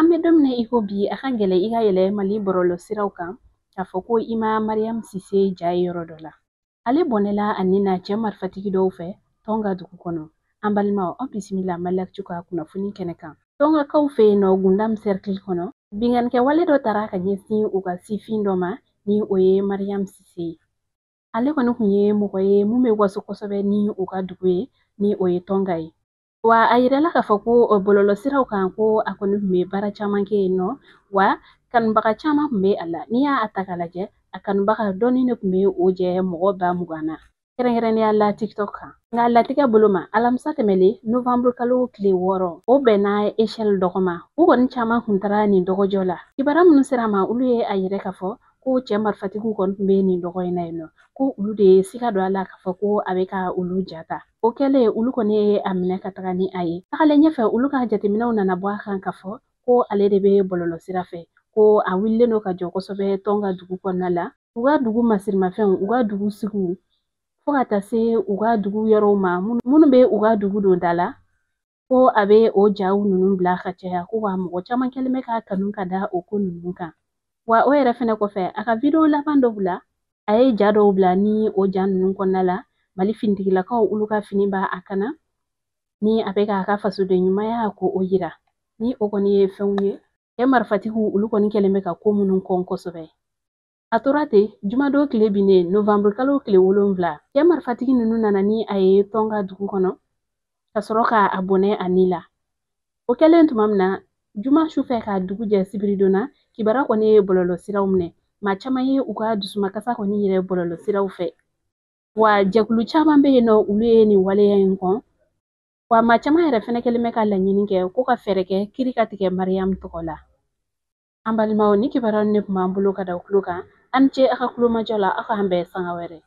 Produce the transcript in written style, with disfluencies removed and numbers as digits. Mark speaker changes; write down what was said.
Speaker 1: An bɛ don min na i ko bi a ka gɛlɛn i ka yɛlɛ Mali bɔlɔlɔsiraw kan k'a fɔ ko i ma Mariam Sise ja ye yɔrɔ dɔ la. Ale bɔnɛla a nin na cɛ marifatigi dɔw fɛ Tɔnga dugu kɔnɔ. An balimaw aw bisimila Maliactu ka kunnafoni kɛnɛ kan. Tɔngakaw fɛ yen nɔ Gundam Cercle kɔnɔ, binganikɛ wale dɔ taara ka ɲɛsin u ka sifin dɔ ma ni o ye Mariam Sise ye. Ale kɔni kun ye mɔgɔ ye mun bɛ waso kosɛbɛ ni u ka dugu ye ni o ye Tɔnga ye. Wa a yirala k'a fɔ ko bɔlɔlɔsiraw kan ko a kɔni kun bɛ baara caman kɛ yen nɔ, wa kanubaga caman kun bɛ a la. N'i y'a ta k'a lajɛ, a kanubaga dɔɔni de kun bɛ o jɛ mɔgɔ 20,000 na. Kɛrɛnkɛrɛnnenya la TikTok kan. Nka latigɛ bolo ma, alamisa tɛmɛlen Novembre kalo tile 6, o bɛnna échelle dɔgɔ ma. U kɔni caman kun taara nin dɔgɔjɔ la. Kibaruya minnu sera ma, olu ye a yira k'a fɔ ko cɛ marifatigiw kɔni kun bɛ nin dɔgɔ in na yen nɔ. Ko olu de ye siga don a la k'a fɔ ko a bɛ ka olu jata. O kɛlen olu kɔni ye a minɛ ka taga ni a ye. Tagalen ɲɛfɛ olu ka jateminɛw nana bɔ a kan k'a fɔ ko ale de bɛ bɔlɔlɔsira fɛ, ko a wililen don ka jɔ kosɛbɛ Tɔnga dugu kɔnɔna la. U ka dugu masirimafɛnw, u ka dugu sigiw, fo ka taa se u ka dugu yɔrɔw ma minnu bɛ u ka dugu don da la, ko a bɛ o jaw ninnu bila ka caya, ko wa mɔgɔ caman kɛlen bɛ ka kanu ka da o ko ninnu kan. Wa o yɛrɛ fɛnɛ kɔfɛ a ka video laban dɔ bila, a ye ja dɔw bila ni o ja ninnu kɔnɔna la. Mali finitigilakaw olu ka fini b'a a kana ni a bɛ k'a ka fasoden ɲumanya ko o yira. Ni o kɔni ye fɛnw ye, cɛ marifatigiw olu kɔni kɛlen bɛ ka ko minnu kɔn kosɛbɛ. A tora ten jumadon tile binnen Novembre kalo tile 7, cɛ marifatigi ninnu nana ni a ye Tɔnga dugu kɔnɔ ka sɔrɔ k'a bɔnɛ a ni la. O kɛlen tuma min na, juma su fɛ ka dugu jɛ sibiridonna, kibaruya kɔni ye bɔlɔlɔsiraw minɛ. Maa caman ye u ka dusumakasa kɔni yɛrɛ bɔlɔlɔsiraw fɛ. Wa jɛkulu caman bɛ yen nɔ olu ye nin waleya in kɔn. Wa maa caman yɛrɛ fɛnɛ kɛlen bɛ ka laɲini kɛ ko ka fɛɛrɛ kɛ kiiri ka tigɛ Mariam tɔgɔ la. An balimaw ni kibaruya ne kun b'an bolo ka da o tulo kan, an ni ce a ka kulomajɔ la aw k'an bɛn sanga wɛrɛ.